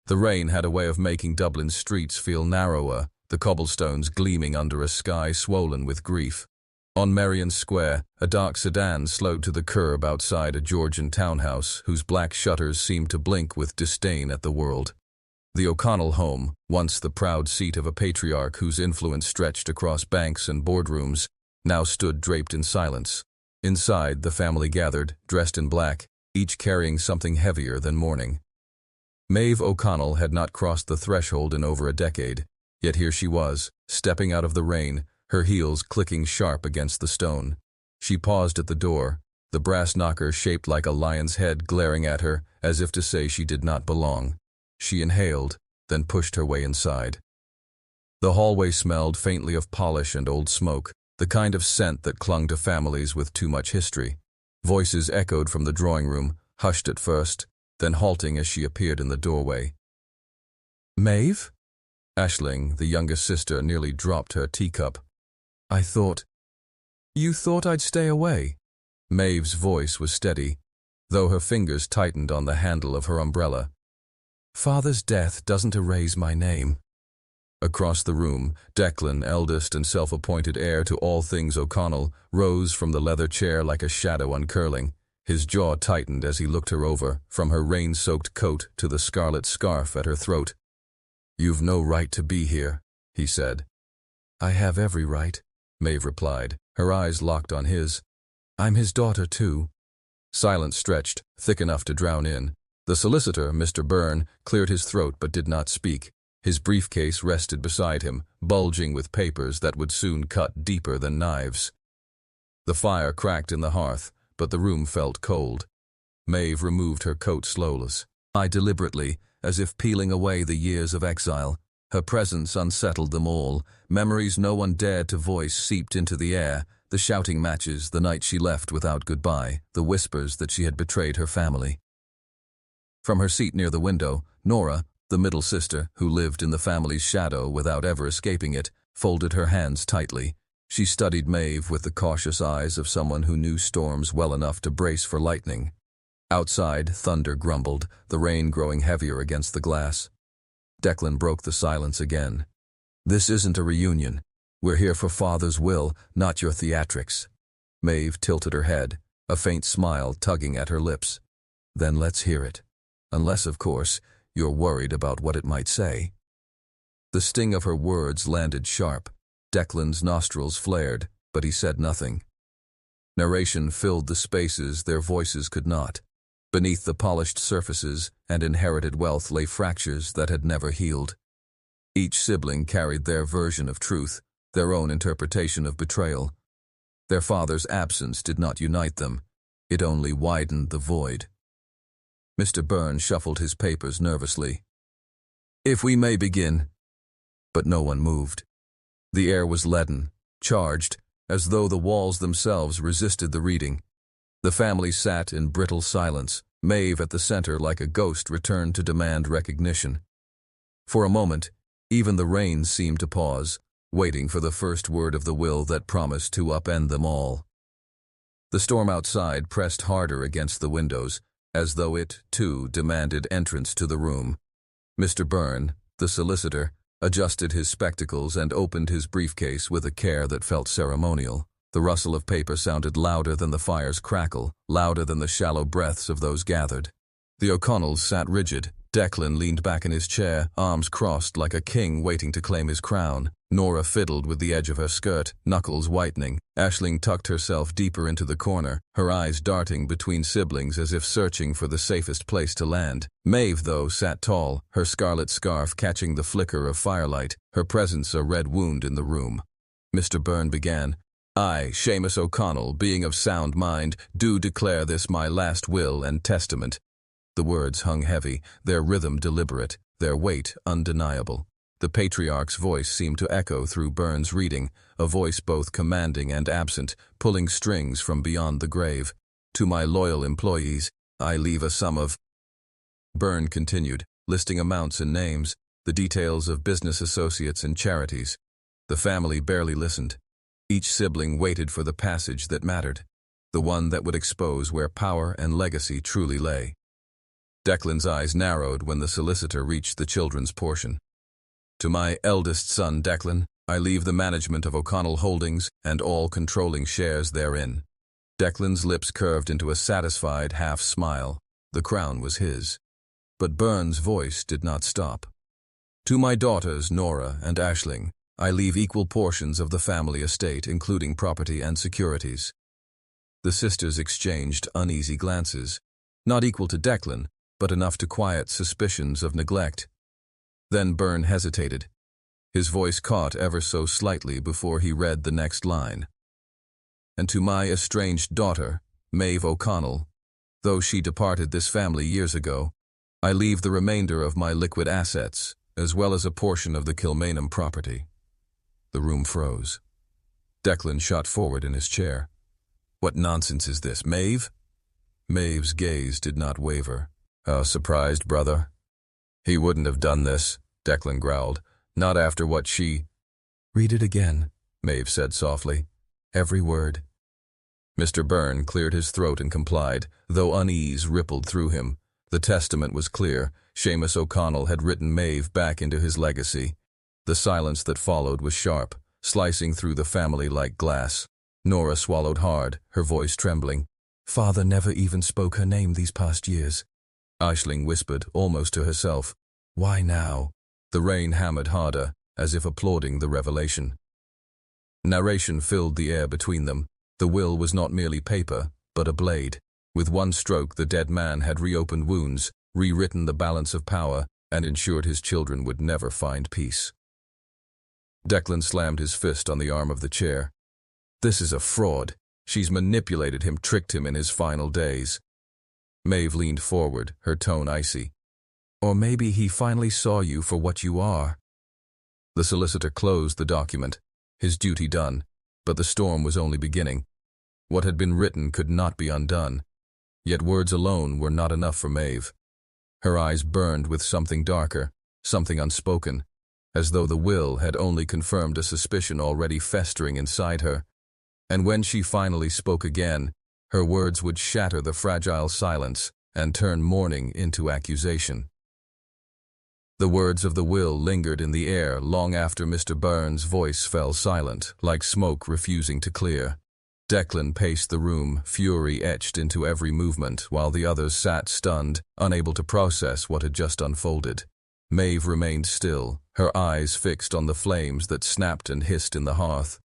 The rain had a way of making Dublin's streets feel narrower, the cobblestones gleaming under a sky swollen with grief. On Merrion Square, a dark sedan slowed to the curb outside a Georgian townhouse whose black shutters seemed to blink with disdain at the world. The O'Connell home, once the proud seat of a patriarch whose influence stretched across banks and boardrooms, now stood draped in silence. Inside, the family gathered, dressed in black, each carrying something heavier than mourning. Maeve O'Connell had not crossed the threshold in over a decade, yet here she was, stepping out of the rain, her heels clicking sharp against the stone. She paused at the door, the brass knocker shaped like a lion's head glaring at her as if to say she did not belong. She inhaled, then pushed her way inside. The hallway smelled faintly of polish and old smoke, the kind of scent that clung to families with too much history. Voices echoed from the drawing room, hushed at first, then halting as she appeared in the doorway. "Maeve?" Aisling, the youngest sister, nearly dropped her teacup. You thought I'd stay away?" Maeve's voice was steady, though her fingers tightened on the handle of her umbrella. "Father's death doesn't erase my name." Across the room, Declan, eldest and self-appointed heir to all things O'Connell, rose from the leather chair like a shadow uncurling. His jaw tightened as he looked her over, from her rain-soaked coat to the scarlet scarf at her throat. "You've no right to be here," he said. "I have every right," Maeve replied, her eyes locked on his. "I'm his daughter, too." Silence stretched, thick enough to drown in. The solicitor, Mr. Byrne, cleared his throat but did not speak. His briefcase rested beside him, bulging with papers that would soon cut deeper than knives. The fire cracked in the hearth, but the room felt cold. Maeve removed her coat slowly, deliberately, as if peeling away the years of exile. Her presence unsettled them all. Memories no one dared to voice seeped into the air, the shouting matches, the night she left without goodbye, the whispers that she had betrayed her family. From her seat near the window, Nora, the middle sister, who lived in the family's shadow without ever escaping it, folded her hands tightly. She studied Maeve with the cautious eyes of someone who knew storms well enough to brace for lightning. Outside, thunder grumbled, the rain growing heavier against the glass. Declan broke the silence again. "This isn't a reunion. We're here for Father's will, not your theatrics." Maeve tilted her head, a faint smile tugging at her lips. "Then let's hear it. Unless, of course, you're worried about what it might say." The sting of her words landed sharp. Declan's nostrils flared, but he said nothing. Narration filled the spaces their voices could not. Beneath the polished surfaces and inherited wealth lay fractures that had never healed. Each sibling carried their version of truth, their own interpretation of betrayal. Their father's absence did not unite them. It only widened the void. Mr. Byrne shuffled his papers nervously. "If we may begin." But no one moved. The air was leaden, charged, as though the walls themselves resisted the reading. The family sat in brittle silence, Maeve at the center like a ghost returned to demand recognition. For a moment, even the rain seemed to pause, waiting for the first word of the will that promised to upend them all. The storm outside pressed harder against the windows, as though it, too, demanded entrance to the room. Mr. Byrne, the solicitor, adjusted his spectacles and opened his briefcase with a care that felt ceremonial. The rustle of paper sounded louder than the fire's crackle, louder than the shallow breaths of those gathered. The O'Connells sat rigid. Declan leaned back in his chair, arms crossed like a king waiting to claim his crown. Nora fiddled with the edge of her skirt, knuckles whitening. Aisling tucked herself deeper into the corner, her eyes darting between siblings as if searching for the safest place to land. Maeve, though, sat tall, her scarlet scarf catching the flicker of firelight, her presence a red wound in the room. Mr. Byrne began. "I, Seamus O'Connell, being of sound mind, do declare this my last will and testament." The words hung heavy, their rhythm deliberate, their weight undeniable. The patriarch's voice seemed to echo through Byrne's reading, a voice both commanding and absent, pulling strings from beyond the grave. "To my loyal employees, I leave a sum of—" Byrne continued, listing amounts and names, the details of business associates and charities. The family barely listened. Each sibling waited for the passage that mattered, the one that would expose where power and legacy truly lay. Declan's eyes narrowed when the solicitor reached the children's portion. To my eldest son, Declan, I leave the management of O'Connell Holdings and all controlling shares therein. Declan's lips curved into a satisfied half-smile. The crown was his. But Byrne's voice did not stop. To my daughters, Nora and Aisling, I leave equal portions of the family estate, including property and securities. The sisters exchanged uneasy glances, not equal to Declan, but enough to quiet suspicions of neglect. Then Byrne hesitated. His voice caught ever so slightly before he read the next line. And to my estranged daughter, Maeve O'Connell, though she departed this family years ago, I leave the remainder of my liquid assets, as well as a portion of the Kilmainham property. The room froze. Declan shot forward in his chair. What nonsense is this, Maeve? Maeve's gaze did not waver. Surprised, brother? He wouldn't have done this, Declan growled. Not after what she... Read it again, Maeve said softly. Every word. Mr. Byrne cleared his throat and complied, though unease rippled through him. The testament was clear. Seamus O'Connell had written Maeve back into his legacy. The silence that followed was sharp, slicing through the family like glass. Nora swallowed hard, her voice trembling. Father never even spoke her name these past years. Aisling whispered, almost to herself. Why now? The rain hammered harder, as if applauding the revelation. Narration filled the air between them. The will was not merely paper, but a blade. With one stroke, the dead man had reopened wounds, rewritten the balance of power, and ensured his children would never find peace. Declan slammed his fist on the arm of the chair. This is a fraud. She's manipulated him, tricked him in his final days. Maeve leaned forward, her tone icy. Or maybe he finally saw you for what you are. The solicitor closed the document, his duty done, but the storm was only beginning. What had been written could not be undone. Yet words alone were not enough for Maeve. Her eyes burned with something darker, something unspoken, as though the will had only confirmed a suspicion already festering inside her. And when she finally spoke again, her words would shatter the fragile silence and turn mourning into accusation. The words of the will lingered in the air long after Mr. Byrne's voice fell silent, like smoke refusing to clear. Declan paced the room, fury etched into every movement, while the others sat stunned, unable to process what had just unfolded. Maeve remained still, her eyes fixed on the flames that snapped and hissed in the hearth.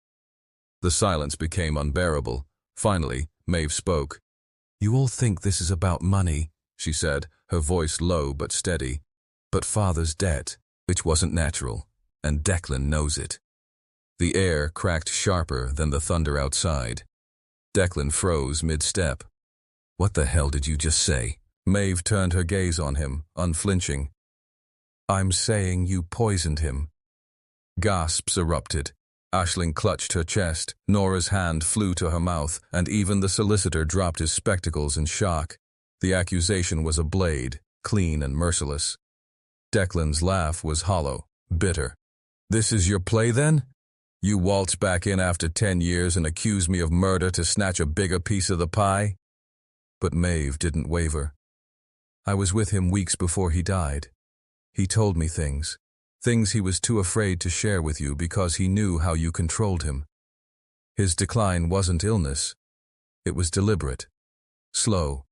The silence became unbearable. Finally, Maeve spoke. You all think this is about money, she said, her voice low but steady. But Father's debt, which wasn't natural, and Declan knows it. The air cracked sharper than the thunder outside. Declan froze mid-step. What the hell did you just say? Maeve turned her gaze on him, unflinching. I'm saying you poisoned him. Gasps erupted. Aisling clutched her chest, Nora's hand flew to her mouth, and even the solicitor dropped his spectacles in shock. The accusation was a blade, clean and merciless. Declan's laugh was hollow, bitter. This is your play then? You waltz back in after 10 years and accuse me of murder to snatch a bigger piece of the pie? But Maeve didn't waver. I was with him weeks before he died. He told me things he was too afraid to share with you because he knew how you controlled him. His decline wasn't illness. It was deliberate, slow,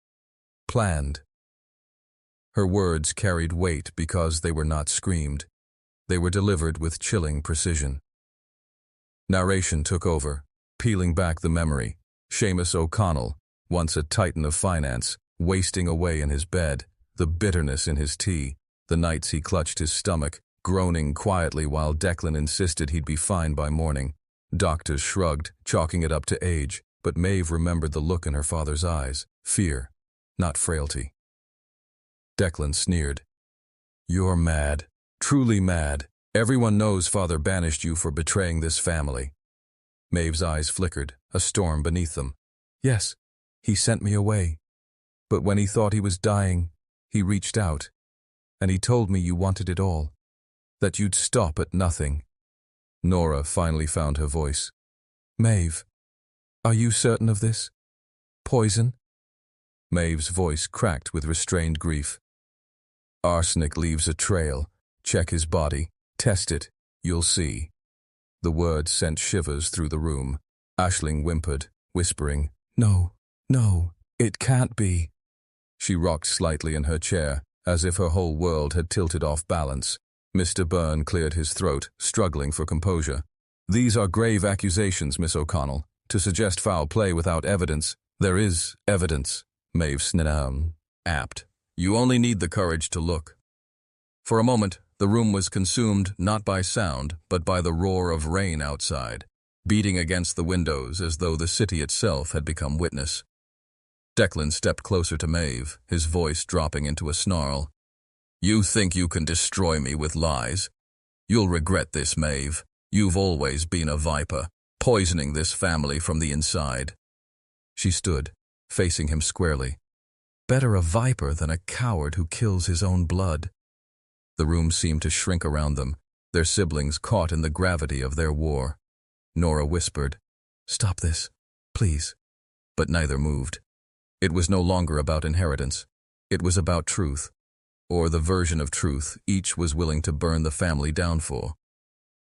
planned. Her words carried weight because they were not screamed. They were delivered with chilling precision. Narration took over, peeling back the memory. Seamus O'Connell, once a titan of finance, wasting away in his bed, the bitterness in his tea, the nights he clutched his stomach, groaning quietly while Declan insisted he'd be fine by morning. Doctors shrugged, chalking it up to age, but Maeve remembered the look in her father's eyes, fear, not frailty. Declan sneered. You're mad, truly mad. Everyone knows Father banished you for betraying this family. Maeve's eyes flickered, a storm beneath them. Yes, he sent me away. But when he thought he was dying, he reached out, and he told me you wanted it all. That you'd stop at nothing. Nora finally found her voice. Maeve, are you certain of this? Poison? Maeve's voice cracked with restrained grief. Arsenic leaves a trail. Check his body. Test it. You'll see. The words sent shivers through the room. Aisling whimpered, whispering, "No, no, it can't be." She rocked slightly in her chair, as if her whole world had tilted off balance. Mr. Byrne cleared his throat, struggling for composure. "These are grave accusations, Miss O'Connell. To suggest foul play without evidence, there is evidence." Maeve sniffed. "Apt. You only need the courage to look." For a moment, the room was consumed not by sound, but by the roar of rain outside, beating against the windows as though the city itself had become witness. Declan stepped closer to Maeve, his voice dropping into a snarl. "You think you can destroy me with lies? You'll regret this, Maeve. You've always been a viper, poisoning this family from the inside." She stood, facing him squarely. Better a viper than a coward who kills his own blood. The room seemed to shrink around them, their siblings caught in the gravity of their war. Nora whispered, "Stop this, please." But neither moved. It was no longer about inheritance. It was about truth, or the version of truth each was willing to burn the family down for.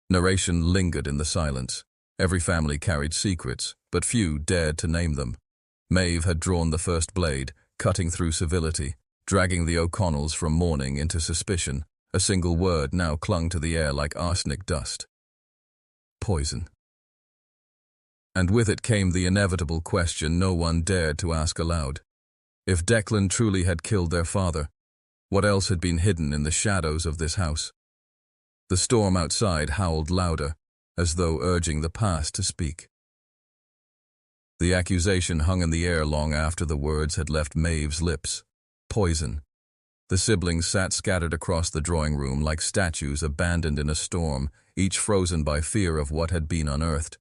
Narration lingered in the silence. Every family carried secrets, but few dared to name them. Maeve had drawn the first blade, cutting through civility, dragging the O'Connells from mourning into suspicion. A single word now clung to the air like arsenic dust. Poison. And with it came the inevitable question no one dared to ask aloud. If Declan truly had killed their father, what else had been hidden in the shadows of this house? The storm outside howled louder, as though urging the past to speak. The accusation hung in the air long after the words had left Maeve's lips. Poison. The siblings sat scattered across the drawing room like statues abandoned in a storm, each frozen by fear of what had been unearthed.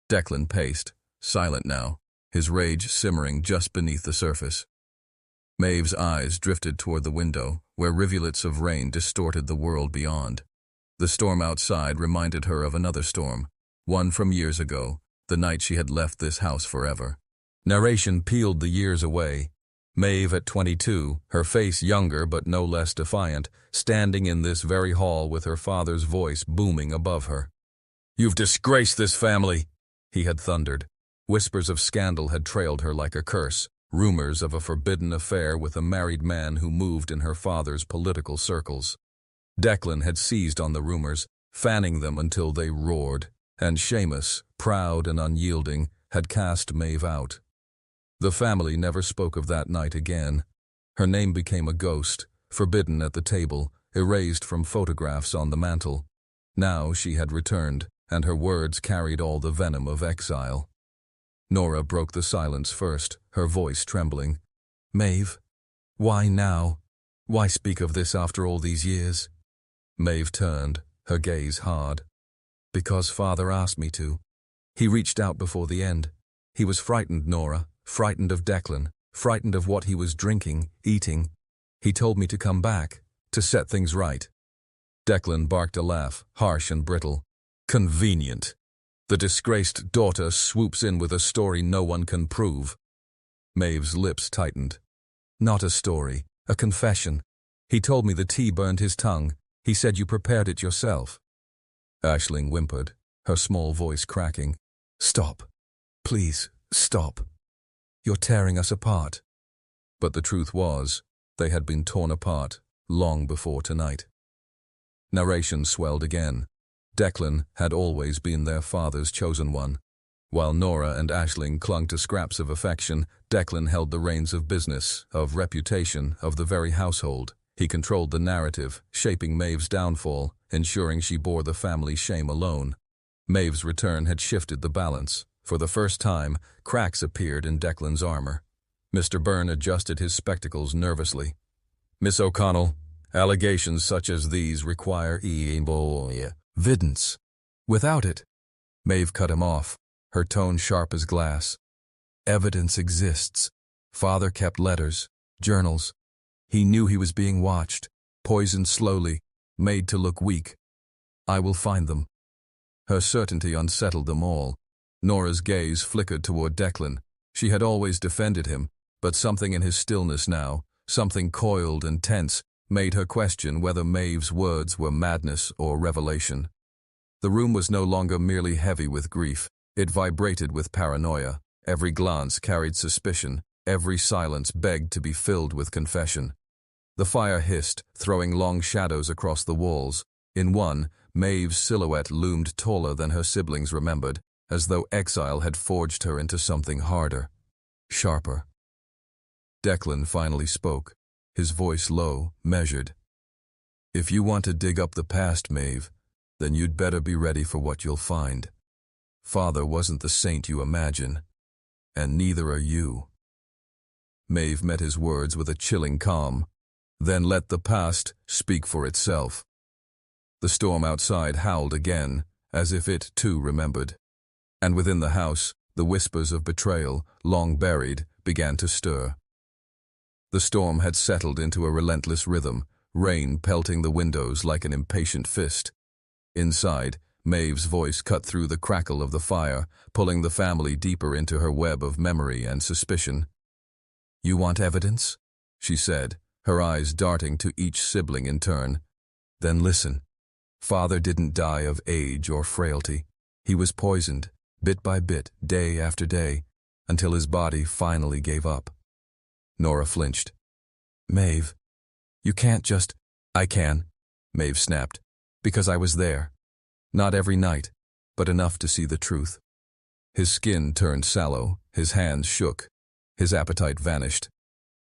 Declan paced, silent now, his rage simmering just beneath the surface. Maeve's eyes drifted toward the window, where rivulets of rain distorted the world beyond. The storm outside reminded her of another storm, one from years ago, the night she had left this house forever. Narration peeled the years away. Maeve at 22, her face younger but no less defiant, standing in this very hall with her father's voice booming above her. "You've disgraced this family," he had thundered. Whispers of scandal had trailed her like a curse, rumors of a forbidden affair with a married man who moved in her father's political circles. Declan had seized on the rumors, fanning them until they roared, and Seamus, proud and unyielding, had cast Maeve out. The family never spoke of that night again. Her name became a ghost, forbidden at the table, erased from photographs on the mantel. Now she had returned, and her words carried all the venom of exile. Nora broke the silence first, her voice trembling. "Maeve, why now? Why speak of this after all these years?" Maeve turned, her gaze hard. "Because Father asked me to. He reached out before the end. He was frightened, Nora, frightened of Declan, frightened of what he was drinking, eating. He told me to come back, to set things right." Declan barked a laugh, harsh and brittle. "Convenient. The disgraced daughter swoops in with a story no one can prove." Maeve's lips tightened. "Not a story, a confession. He told me the tea burned his tongue. He said you prepared it yourself." Aisling whimpered, her small voice cracking. "Stop. Please, stop. You're tearing us apart." But the truth was, they had been torn apart long before tonight. Narration swelled again. Declan had always been their father's chosen one. While Nora and Aisling clung to scraps of affection, Declan held the reins of business, of reputation, of the very household. He controlled the narrative, shaping Maeve's downfall, ensuring she bore the family shame alone. Maeve's return had shifted the balance. For the first time, cracks appeared in Declan's armor. Mr. Byrne adjusted his spectacles nervously. "Miss O'Connell, allegations such as these require evidence. Without it." Maeve cut him off, her tone sharp as glass. "Evidence exists. Father kept letters, journals. He knew he was being watched, poisoned slowly, made to look weak. I will find them." Her certainty unsettled them all. Nora's gaze flickered toward Declan. She had always defended him, but something in his stillness now, something coiled and tense, made her question whether Maeve's words were madness or revelation. The room was no longer merely heavy with grief. It vibrated with paranoia. Every glance carried suspicion. Every silence begged to be filled with confession. The fire hissed, throwing long shadows across the walls. In one, Maeve's silhouette loomed taller than her siblings remembered, as though exile had forged her into something harder, sharper. Declan finally spoke, his voice low, measured. "If you want to dig up the past, Maeve, then you'd better be ready for what you'll find. Father wasn't the saint you imagine, and neither are you." Maeve met his words with a chilling calm. Then let the past speak for itself. The storm outside howled again, as if it too remembered. And within the house, the whispers of betrayal, long buried, began to stir. The storm had settled into a relentless rhythm, rain pelting the windows like an impatient fist. Inside, Maeve's voice cut through the crackle of the fire, pulling the family deeper into her web of memory and suspicion. "You want evidence?" she said, her eyes darting to each sibling in turn. "Then listen. Father didn't die of age or frailty. He was poisoned, bit by bit, day after day, until his body finally gave up." Nora flinched. "Maeve, you can't just—" "I can," Maeve snapped, "because I was there. Not every night, but enough to see the truth." His skin turned sallow, his hands shook, his appetite vanished.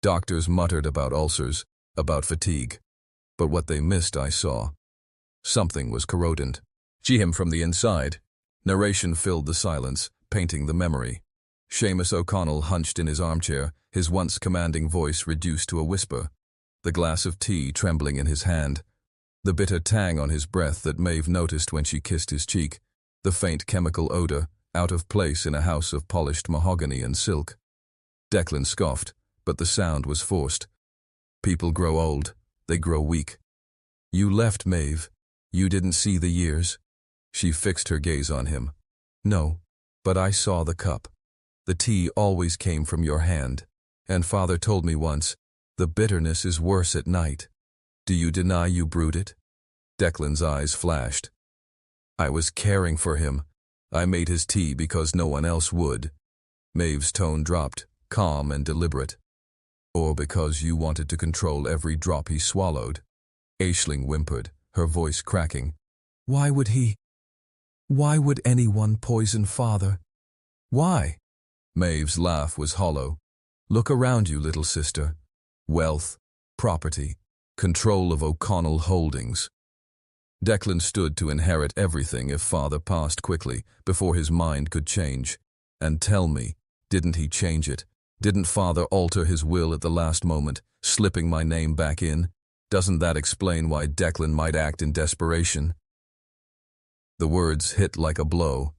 Doctors muttered about ulcers, about fatigue. But what they missed I saw. Something was corrodent. Him from the inside. Narration filled the silence, painting the memory. Seamus O'Connell hunched in his armchair, his once commanding voice reduced to a whisper, the glass of tea trembling in his hand, the bitter tang on his breath that Maeve noticed when she kissed his cheek, the faint chemical odor, out of place in a house of polished mahogany and silk. Declan scoffed, but the sound was forced. "People grow old, they grow weak. You left, Maeve. You didn't see the years." She fixed her gaze on him. "No, but I saw the cup. The tea always came from your hand. And Father told me once, the bitterness is worse at night. Do you deny you brewed it?" Declan's eyes flashed. "I was caring for him. I made his tea because no one else would." Maeve's tone dropped, calm and deliberate. "Or because you wanted to control every drop he swallowed." Aisling whimpered, her voice cracking. "Why would he? Why would anyone poison Father? Why?" Maeve's laugh was hollow. "Look around you, little sister. Wealth, property, control of O'Connell Holdings." Declan stood to inherit everything if Father passed quickly, before his mind could change. And tell me, didn't he change it? Didn't Father alter his will at the last moment, slipping my name back in? Doesn't that explain why Declan might act in desperation? The words hit like a blow.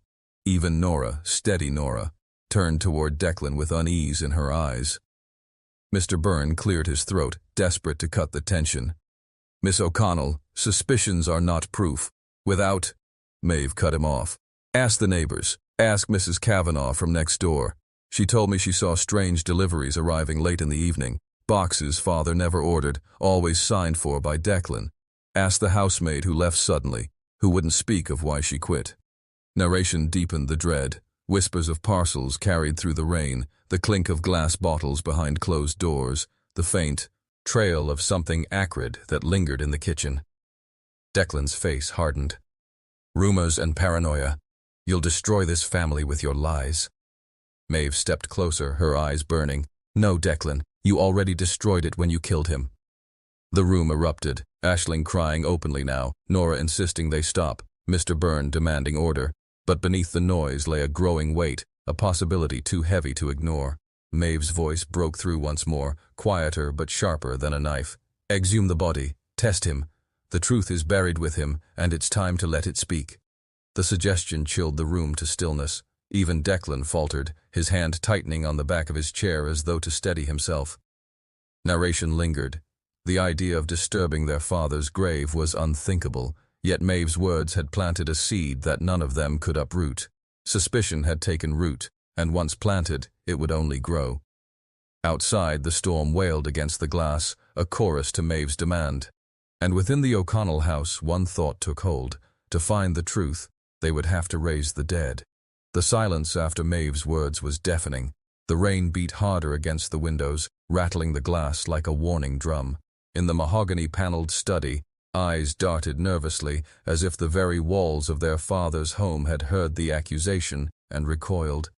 Even Nora, steady Nora, turned toward Declan with unease in her eyes. Mr. Byrne cleared his throat, desperate to cut the tension. "Miss O'Connell, suspicions are not proof. Without—" Maeve cut him off. "Ask the neighbors. Ask Mrs. Kavanagh from next door. She told me she saw strange deliveries arriving late in the evening. Boxes Father never ordered, always signed for by Declan. Ask the housemaid who left suddenly, who wouldn't speak of why she quit." Narration deepened the dread. Whispers of parcels carried through the rain, the clink of glass bottles behind closed doors, the faint trail of something acrid that lingered in the kitchen. Declan's face hardened. "Rumors and paranoia. You'll destroy this family with your lies." Maeve stepped closer, her eyes burning. "No, Declan, you already destroyed it when you killed him." The room erupted, Aisling crying openly now, Nora insisting they stop, Mr. Byrne demanding order. But beneath the noise lay a growing weight, a possibility too heavy to ignore. Maeve's voice broke through once more, quieter but sharper than a knife. "Exhume the body. Test him. The truth is buried with him, and it's time to let it speak." The suggestion chilled the room to stillness. Even Declan faltered, his hand tightening on the back of his chair as though to steady himself. Narration lingered. The idea of disturbing their father's grave was unthinkable, yet Maeve's words had planted a seed that none of them could uproot. Suspicion had taken root, and once planted, it would only grow. Outside, the storm wailed against the glass, a chorus to Maeve's demand. And within the O'Connell house, one thought took hold. To find the truth, they would have to raise the dead. The silence after Maeve's words was deafening. The rain beat harder against the windows, rattling the glass like a warning drum. In the mahogany-paneled study, eyes darted nervously, as if the very walls of their father's home had heard the accusation and recoiled.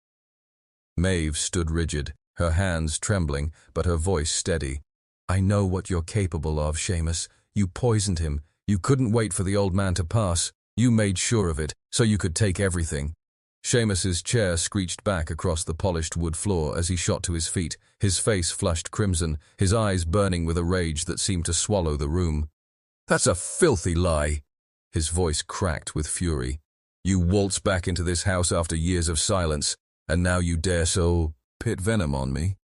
Maeve stood rigid, her hands trembling, but her voice steady. "I know what you're capable of, Seamus. You poisoned him. You couldn't wait for the old man to pass. You made sure of it, so you could take everything." Seamus's chair screeched back across the polished wood floor as he shot to his feet, his face flushed crimson, his eyes burning with a rage that seemed to swallow the room. "That's a filthy lie!" His voice cracked with fury. "You waltzed back into this house after years of silence, and now you dare so pit venom on me?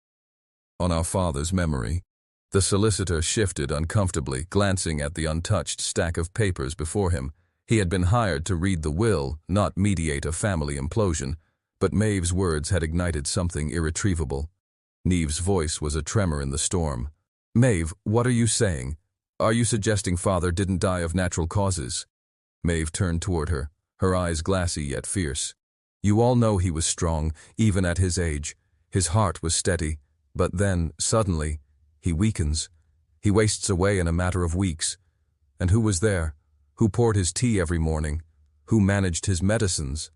On our father's memory?" The solicitor shifted uncomfortably, glancing at the untouched stack of papers before him. He had been hired to read the will, not mediate a family implosion, but Maeve's words had ignited something irretrievable. Neve's voice was a tremor in the storm. "Maeve, what are you saying? Are you suggesting father didn't die of natural causes?" Maeve turned toward her, her eyes glassy yet fierce. "You all know he was strong, even at his age. His heart was steady, but then, suddenly, he weakens. He wastes away in a matter of weeks. And who was there? Who poured his tea every morning? Who managed his medicines?"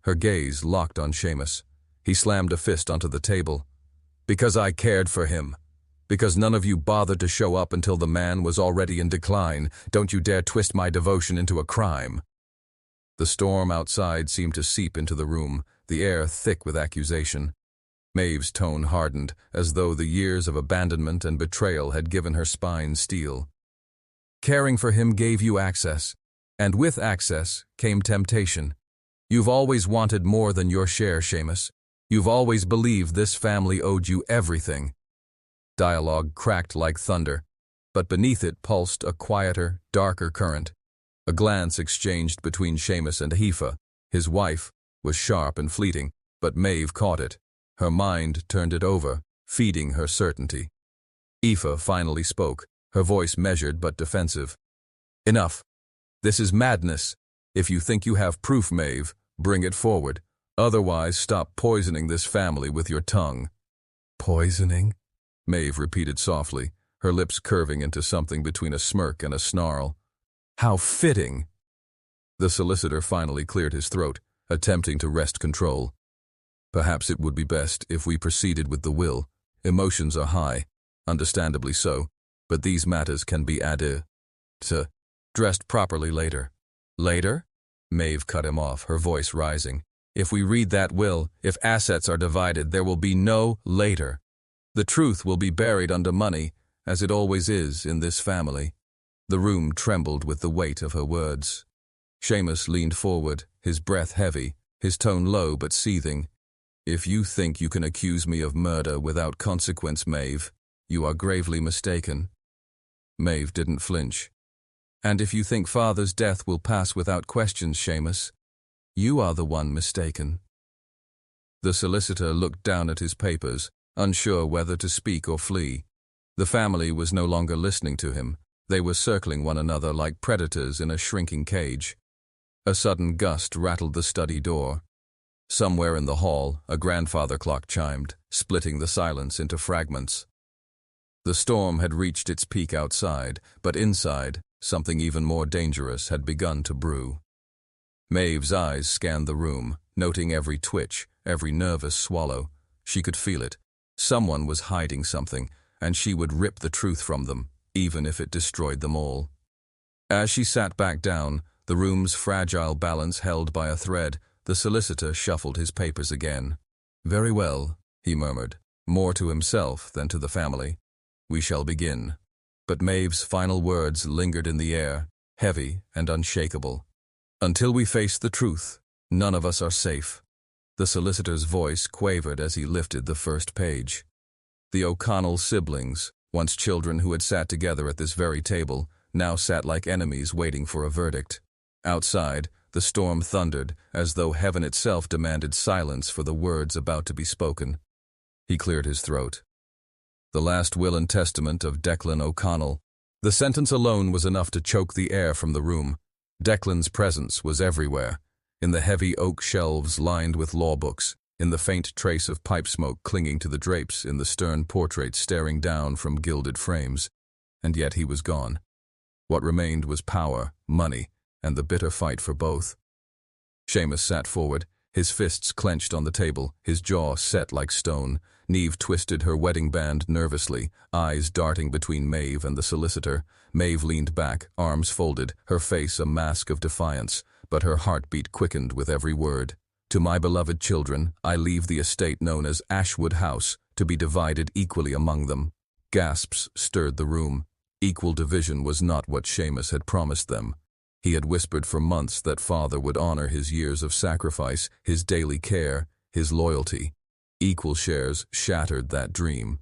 Her gaze locked on Seamus. He slammed a fist onto the table. "Because I cared for him. Because none of you bothered to show up until the man was already in decline. Don't you dare twist my devotion into a crime." The storm outside seemed to seep into the room, the air thick with accusation. Maeve's tone hardened, as though the years of abandonment and betrayal had given her spine steel. "Caring for him gave you access, and with access came temptation. You've always wanted more than your share, Seamus. You've always believed this family owed you everything." Dialogue cracked like thunder, but beneath it pulsed a quieter, darker current. A glance exchanged between Seamus and Aoife, his wife, was sharp and fleeting, but Maeve caught it. Her mind turned it over, feeding her certainty. Aoife finally spoke, her voice measured but defensive. "Enough. This is madness. If you think you have proof, Maeve, bring it forward. Otherwise, stop poisoning this family with your tongue." "Poisoning?" Maeve repeated softly, her lips curving into something between a smirk and a snarl. "How fitting!" The solicitor finally cleared his throat, attempting to wrest control. "Perhaps it would be best if we proceeded with the will. Emotions are high, understandably so, but these matters can be addressed properly later." "Later?" Maeve cut him off, her voice rising. "If we read that will, if assets are divided, there will be no later. The truth will be buried under money, as it always is in this family." The room trembled with the weight of her words. Seamus leaned forward, his breath heavy, his tone low but seething. "If you think you can accuse me of murder without consequence, Maeve, you are gravely mistaken." Maeve didn't flinch. "And if you think father's death will pass without questions, Seamus, you are the one mistaken." The solicitor looked down at his papers, unsure whether to speak or flee. The family was no longer listening to him. They were circling one another like predators in a shrinking cage. A sudden gust rattled the study door. Somewhere in the hall, a grandfather clock chimed, splitting the silence into fragments. The storm had reached its peak outside, but inside, something even more dangerous had begun to brew. Maeve's eyes scanned the room, noting every twitch, every nervous swallow. She could feel it. Someone was hiding something, and she would rip the truth from them, even if it destroyed them all. As she sat back down, the room's fragile balance held by a thread, the solicitor shuffled his papers again. "Very well," he murmured, more to himself than to the family. "We shall begin." But Maeve's final words lingered in the air, heavy and unshakable. "Until we face the truth, none of us are safe." The solicitor's voice quavered as he lifted the first page. The O'Connell siblings, once children who had sat together at this very table, now sat like enemies waiting for a verdict. Outside, the storm thundered, as though heaven itself demanded silence for the words about to be spoken. He cleared his throat. The last will and testament of Declan O'Connell. The sentence alone was enough to choke the air from the room. Declan's presence was everywhere, in the heavy oak shelves lined with law books, in the faint trace of pipe smoke clinging to the drapes, in the stern portrait staring down from gilded frames. And yet he was gone. What remained was power, money, and the bitter fight for both. Seamus sat forward, his fists clenched on the table, his jaw set like stone. Niamh twisted her wedding band nervously, eyes darting between Maeve and the solicitor. Maeve leaned back, arms folded, her face a mask of defiance, but her heartbeat quickened with every word. To my beloved children, I leave the estate known as Ashwood House, to be divided equally among them. Gasps stirred the room. Equal division was not what Seamus had promised them. He had whispered for months that father would honor his years of sacrifice, his daily care, his loyalty. Equal shares shattered that dream.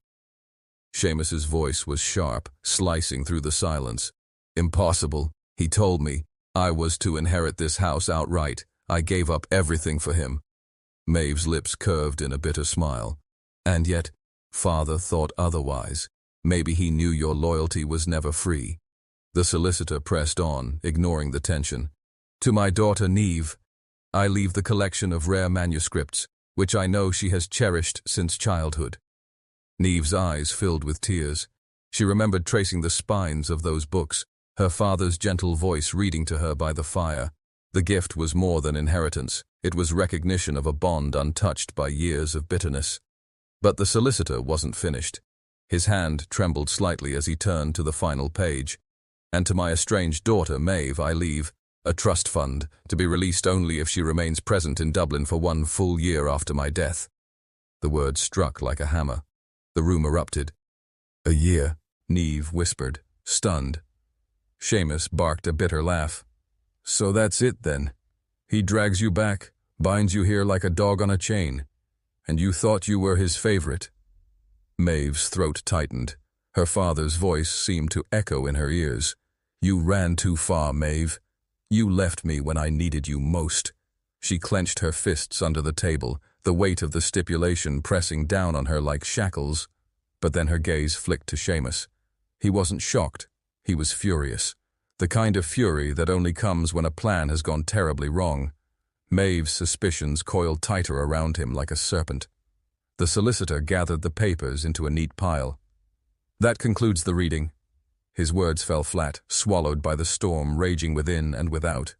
Seamus's voice was sharp, slicing through the silence. Impossible, he told me. I was to inherit this house outright. I gave up everything for him. Maeve's lips curved in a bitter smile. And yet, father thought otherwise. Maybe he knew your loyalty was never free. The solicitor pressed on, ignoring the tension. To my daughter Niamh, I leave the collection of rare manuscripts, which I know she has cherished since childhood. Niamh's eyes filled with tears. She remembered tracing the spines of those books, her father's gentle voice reading to her by the fire. The gift was more than inheritance. It was recognition of a bond untouched by years of bitterness. But the solicitor wasn't finished. His hand trembled slightly as he turned to the final page. And to my estranged daughter, Maeve, I leave a trust fund, to be released only if she remains present in Dublin for 1 full year after my death. The words struck like a hammer. The room erupted. A year, Niamh whispered, stunned. Seamus barked a bitter laugh. So that's it then. He drags you back, binds you here like a dog on a chain. And you thought you were his favorite. Maeve's throat tightened. Her father's voice seemed to echo in her ears. You ran too far, Maeve. You left me when I needed you most. She clenched her fists under the table, the weight of the stipulation pressing down on her like shackles. But then her gaze flicked to Seamus. He wasn't shocked. He was furious. The kind of fury that only comes when a plan has gone terribly wrong. Maeve's suspicions coiled tighter around him like a serpent. The solicitor gathered the papers into a neat pile. That concludes the reading. His words fell flat, swallowed by the storm raging within and without.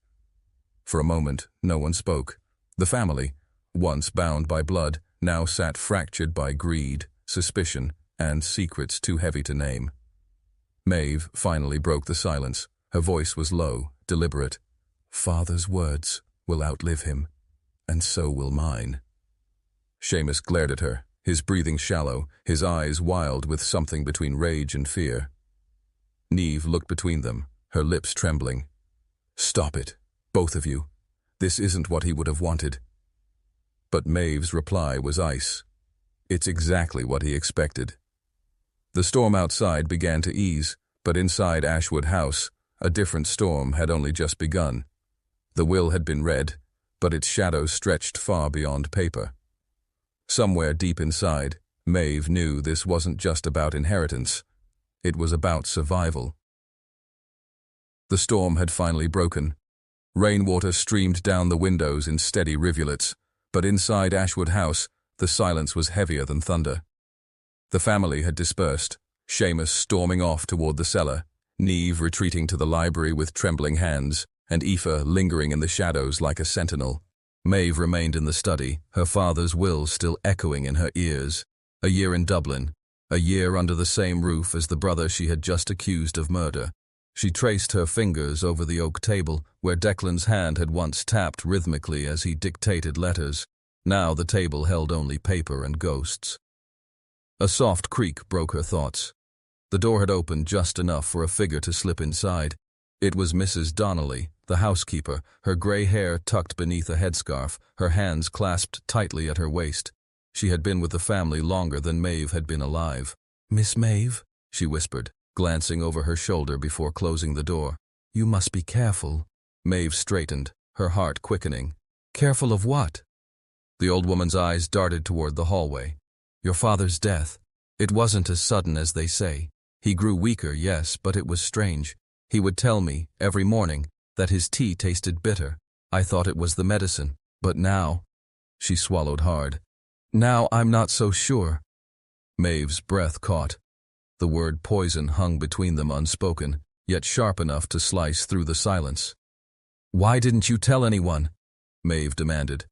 For a moment, no one spoke. The family, once bound by blood, now sat fractured by greed, suspicion, and secrets too heavy to name. Maeve finally broke the silence. Her voice was low, deliberate. Father's words will outlive him, and so will mine. Seamus glared at her, his breathing shallow, his eyes wild with something between rage and fear. Niamh looked between them, her lips trembling. Stop it, both of you. This isn't what he would have wanted. But Maeve's reply was ice. It's exactly what he expected. The storm outside began to ease, but inside Ashwood House, a different storm had only just begun. The will had been read, but its shadows stretched far beyond paper. Somewhere deep inside, Maeve knew this wasn't just about inheritance. It was about survival. The storm had finally broken. Rainwater streamed down the windows in steady rivulets, but inside Ashwood House, the silence was heavier than thunder. The family had dispersed, Seamus storming off toward the cellar, Niamh retreating to the library with trembling hands, and Aoife lingering in the shadows like a sentinel. Maeve remained in the study, her father's will still echoing in her ears. A year in Dublin, a year under the same roof as the brother she had just accused of murder. She traced her fingers over the oak table, where Declan's hand had once tapped rhythmically as he dictated letters. Now the table held only paper and ghosts. A soft creak broke her thoughts. The door had opened just enough for a figure to slip inside. It was Mrs. Donnelly, the housekeeper, her grey hair tucked beneath a headscarf, her hands clasped tightly at her waist. She had been with the family longer than Maeve had been alive. "Miss Maeve," she whispered, glancing over her shoulder before closing the door. "You must be careful." Maeve straightened, her heart quickening. "Careful of what?" The old woman's eyes darted toward the hallway. Your father's death. It wasn't as sudden as they say. He grew weaker, yes, but it was strange. He would tell me, every morning, that his tea tasted bitter. I thought it was the medicine. But now, she swallowed hard. Now I'm not so sure. Maeve's breath caught. The word poison hung between them unspoken, yet sharp enough to slice through the silence. Why didn't you tell anyone? Maeve demanded.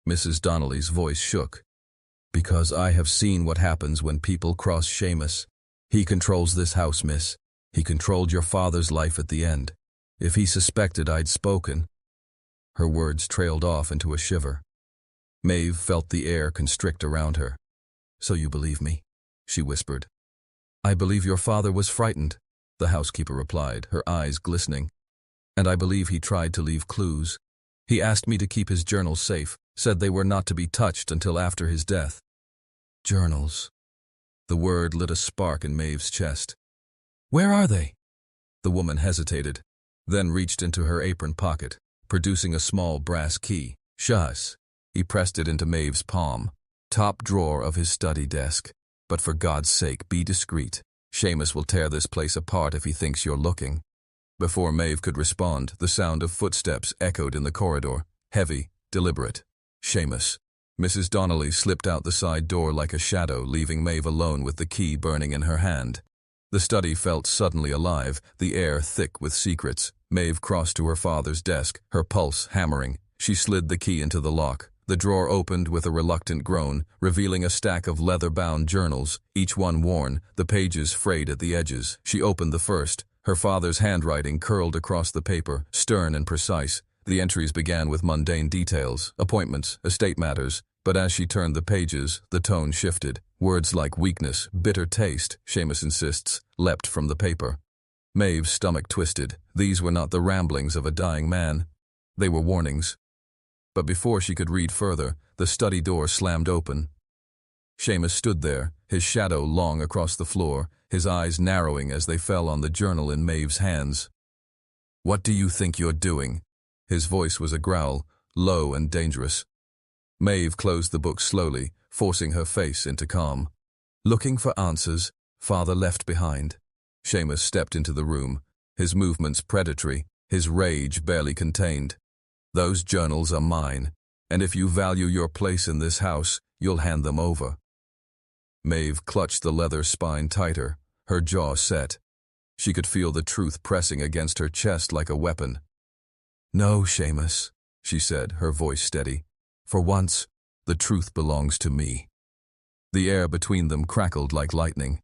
Mrs. Donnelly's voice shook. Because I have seen what happens when people cross Seamus. He controls this house, miss. He controlled your father's life at the end. If he suspected I'd spoken. Her words trailed off into a shiver. Maeve felt the air constrict around her. So you believe me? She whispered. I believe your father was frightened, the housekeeper replied, her eyes glistening. And I believe he tried to leave clues. He asked me to keep his journals safe, said they were not to be touched until after his death. Journals. The word lit a spark in Maeve's chest. Where are they? The woman hesitated, then reached into her apron pocket, producing a small brass key. Shush. He pressed it into Maeve's palm. Top drawer of his study desk. But for God's sake, be discreet. Seamus will tear this place apart if he thinks you're looking. Before Maeve could respond, the sound of footsteps echoed in the corridor, heavy, deliberate. Seamus. Mrs. Donnelly slipped out the side door like a shadow, leaving Maeve alone with the key burning in her hand. The study felt suddenly alive, the air thick with secrets. Maeve crossed to her father's desk, her pulse hammering. She slid the key into the lock. The drawer opened with a reluctant groan, revealing a stack of leather-bound journals, each one worn, the pages frayed at the edges. She opened the first. Her father's handwriting curled across the paper, stern and precise. The entries began with mundane details, appointments, estate matters, but as she turned the pages, the tone shifted. Words like weakness, bitter taste, Seamus insists, leapt from the paper. Maeve's stomach twisted. These were not the ramblings of a dying man. They were warnings. But before she could read further, the study door slammed open. Seamus stood there, his shadow long across the floor, his eyes narrowing as they fell on the journal in Maeve's hands. What do you think you're doing? His voice was a growl, low and dangerous. Maeve closed the book slowly, forcing her face into calm. Looking for answers, father left behind. Seamus stepped into the room, his movements predatory, his rage barely contained. Those journals are mine, and if you value your place in this house, you'll hand them over. Maeve clutched the leather spine tighter, her jaw set. She could feel the truth pressing against her chest like a weapon. No, Seamus, she said, her voice steady. For once, the truth belongs to me. The air between them crackled like lightning.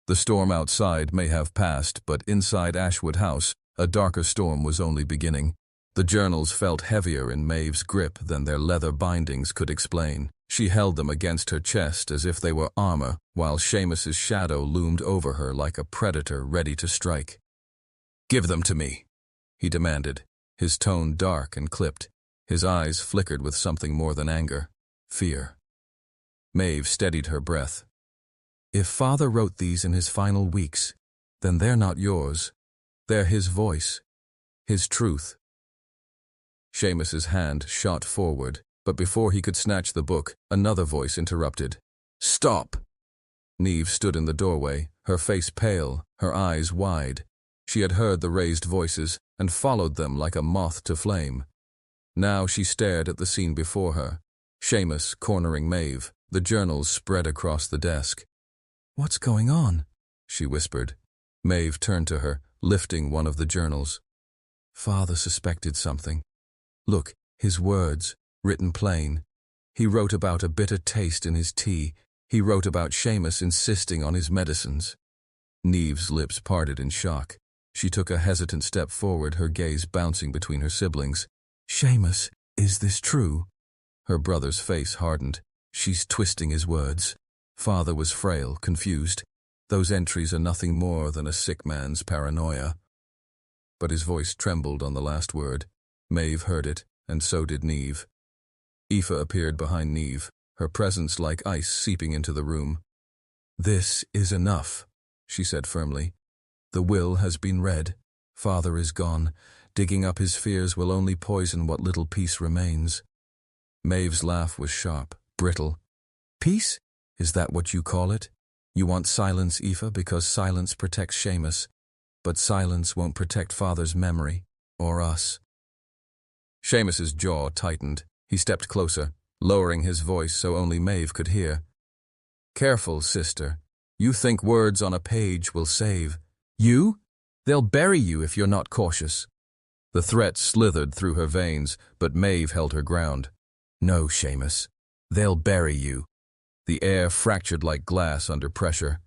The storm outside may have passed, but inside Ashwood House, a darker storm was only beginning. The journals felt heavier in Maeve's grip than their leather bindings could explain. She held them against her chest as if they were armor, while Seamus's shadow loomed over her like a predator ready to strike. Give them to me, he demanded, his tone dark and clipped. His eyes flickered with something more than anger, fear. Maeve steadied her breath. If father wrote these in his final weeks, then they're not yours. They're his voice, his truth. Seamus's hand shot forward, but before he could snatch the book, another voice interrupted. Stop! Niamh stood in the doorway, her face pale, her eyes wide. She had heard the raised voices and followed them like a moth to flame. Now she stared at the scene before her. Seamus cornering Maeve, the journals spread across the desk. What's going on? She whispered. Maeve turned to her, lifting one of the journals. Father suspected something. Look, his words, written plain. He wrote about a bitter taste in his tea. He wrote about Seamus insisting on his medicines. Niamh's lips parted in shock. She took a hesitant step forward, her gaze bouncing between her siblings. Seamus, is this true? Her brother's face hardened. She's twisting his words. Father was frail, confused. Those entries are nothing more than a sick man's paranoia. But his voice trembled on the last word. Maeve heard it, and so did Niamh. Aoife appeared behind Niamh, her presence like ice seeping into the room. This is enough, she said firmly. The will has been read. Father is gone. Digging up his fears will only poison what little peace remains. Maeve's laugh was sharp, brittle. Peace? Is that what you call it? You want silence, Aoife, because silence protects Seamus, but silence won't protect Father's memory, or us. Seamus's jaw tightened. He stepped closer, lowering his voice so only Maeve could hear. Careful, sister. You think words on a page will save. You? They'll bury you if you're not cautious. The threat slithered through her veins, but Maeve held her ground. No, Seamus. They'll bury you. The air fractured like glass under pressure.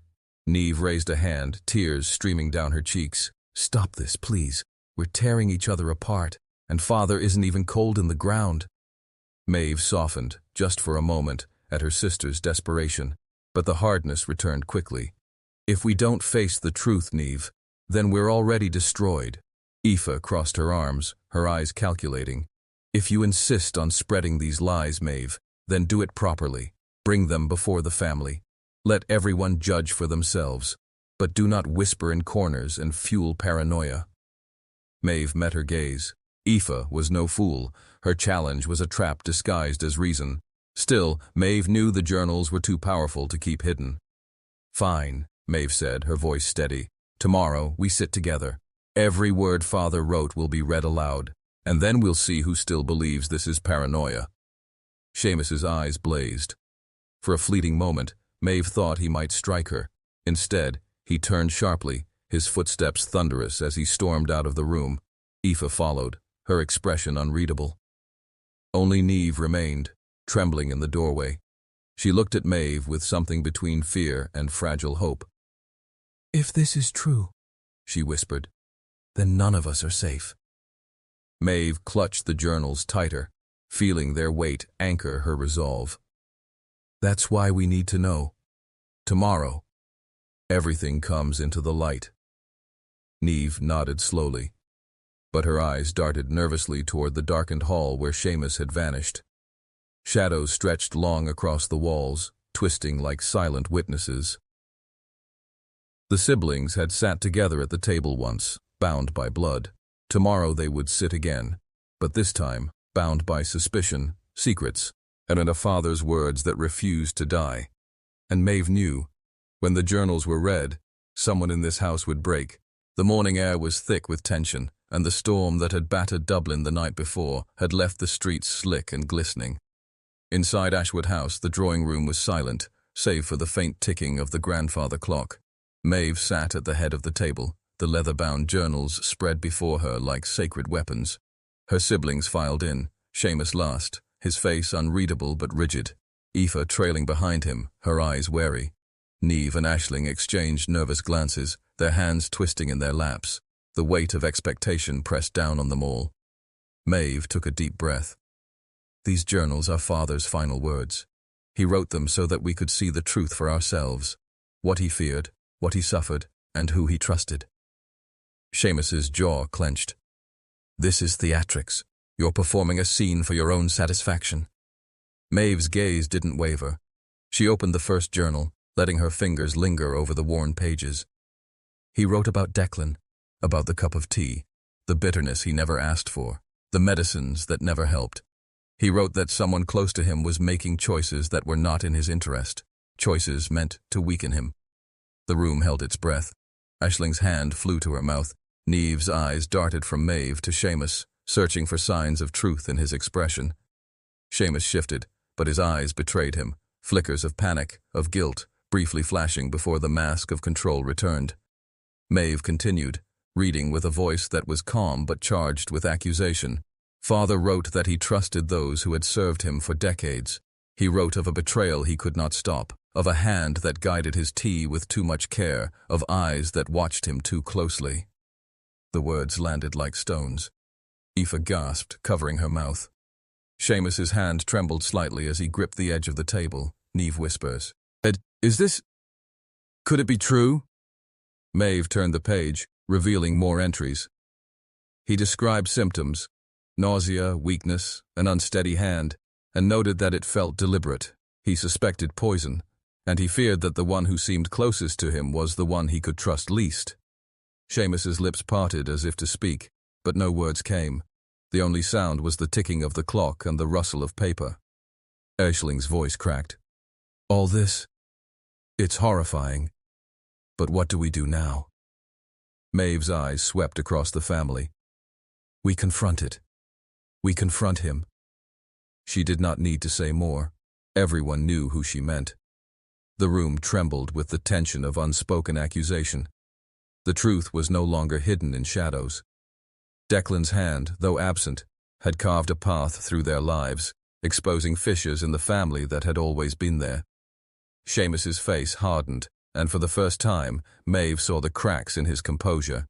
Niamh raised a hand, tears streaming down her cheeks. Stop this, please. We're tearing each other apart, and Father isn't even cold in the ground. Maeve softened, just for a moment, at her sister's desperation, but the hardness returned quickly. If we don't face the truth, Niamh, then we're already destroyed. Aoife crossed her arms, her eyes calculating. If you insist on spreading these lies, Maeve, then do it properly. Bring them before the family. Let everyone judge for themselves, but do not whisper in corners and fuel paranoia. Maeve met her gaze. Aoife was no fool. Her challenge was a trap disguised as reason. Still, Maeve knew the journals were too powerful to keep hidden. Fine, Maeve said, her voice steady. Tomorrow, we sit together. Every word Father wrote will be read aloud, and then we'll see who still believes this is paranoia. Seamus's eyes blazed. For a fleeting moment, Maeve thought he might strike her. Instead, he turned sharply, his footsteps thunderous as he stormed out of the room. Aoife followed, her expression unreadable. Only Niamh remained, trembling in the doorway. She looked at Maeve with something between fear and fragile hope. If this is true, she whispered, then none of us are safe. Maeve clutched the journals tighter, feeling their weight anchor her resolve. That's why we need to know. Tomorrow, everything comes into the light. Niamh nodded slowly, but her eyes darted nervously toward the darkened hall where Seamus had vanished. Shadows stretched long across the walls, twisting like silent witnesses. The siblings had sat together at the table once, bound by blood. Tomorrow they would sit again, but this time, bound by suspicion, secrets, and a father's words that refused to die. And Maeve knew, when the journals were read, someone in this house would break. The morning air was thick with tension, and the storm that had battered Dublin the night before had left the streets slick and glistening. Inside Ashwood House, the drawing room was silent, save for the faint ticking of the grandfather clock. Maeve sat at the head of the table, the leather-bound journals spread before her like sacred weapons. Her siblings filed in, Seamus last, his face unreadable but rigid. Aoife trailing behind him, her eyes wary. Niamh and Aisling exchanged nervous glances, their hands twisting in their laps. The weight of expectation pressed down on them all. Maeve took a deep breath. These journals are Father's final words. He wrote them so that we could see the truth for ourselves. What he feared, what he suffered, and who he trusted. Seamus's jaw clenched. This is theatrics. You're performing a scene for your own satisfaction. Maeve's gaze didn't waver. She opened the first journal, letting her fingers linger over the worn pages. He wrote about Declan, about the cup of tea, the bitterness he never asked for, the medicines that never helped. He wrote that someone close to him was making choices that were not in his interest, choices meant to weaken him. The room held its breath. Aisling's hand flew to her mouth. Niamh's eyes darted from Maeve to Seamus, searching for signs of truth in his expression. Seamus shifted, but his eyes betrayed him, flickers of panic, of guilt, briefly flashing before the mask of control returned. Maeve continued, reading with a voice that was calm but charged with accusation. Father wrote that he trusted those who had served him for decades. He wrote of a betrayal he could not stop, of a hand that guided his tea with too much care, of eyes that watched him too closely. The words landed like stones. Aoife gasped, covering her mouth. Seamus's hand trembled slightly as he gripped the edge of the table. Niamh whispers, Is this... Could it be true? Maeve turned the page, revealing more entries. He described symptoms, nausea, weakness, an unsteady hand, and noted that it felt deliberate. He suspected poison, and he feared that the one who seemed closest to him was the one he could trust least. Seamus's lips parted as if to speak, but no words came. The only sound was the ticking of the clock and the rustle of paper. Aisling's voice cracked. All this, It's horrifying. But what do we do now? Maeve's eyes swept across the family. We confront it. We confront him. She did not need to say more. Everyone knew who she meant. The room trembled with the tension of unspoken accusation. The truth was no longer hidden in shadows. Declan's hand, though absent, had carved a path through their lives, exposing fissures in the family that had always been there. Seamus's face hardened, and for the first time, Maeve saw the cracks in his composure.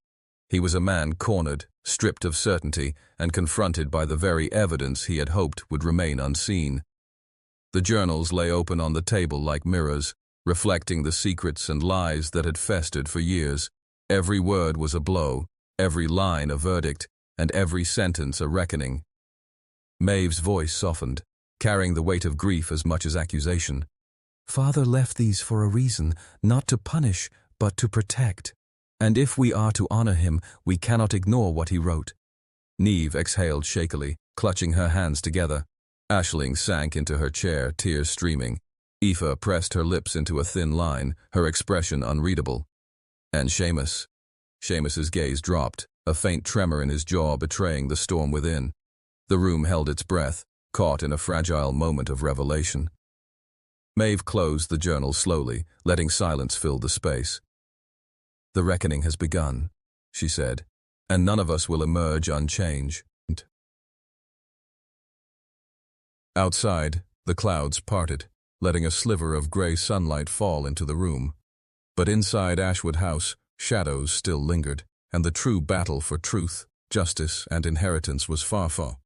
He was a man cornered, stripped of certainty, and confronted by the very evidence he had hoped would remain unseen. The journals lay open on the table like mirrors, reflecting the secrets and lies that had festered for years. Every word was a blow, every line a verdict, and every sentence a reckoning. Maeve's voice softened, carrying the weight of grief as much as accusation. Father left these for a reason, not to punish, but to protect. And if we are to honor him, we cannot ignore what he wrote. Niamh exhaled shakily, clutching her hands together. Aisling sank into her chair, tears streaming. Aoife pressed her lips into a thin line, her expression unreadable. And Seamus? Seamus's gaze dropped, a faint tremor in his jaw betraying the storm within. The room held its breath, caught in a fragile moment of revelation. Maeve closed the journal slowly, letting silence fill the space. The reckoning has begun, she said, and none of us will emerge unchanged. Outside, the clouds parted, letting a sliver of grey sunlight fall into the room. But inside Ashwood House, shadows still lingered, and the true battle for truth, justice, and inheritance was far from.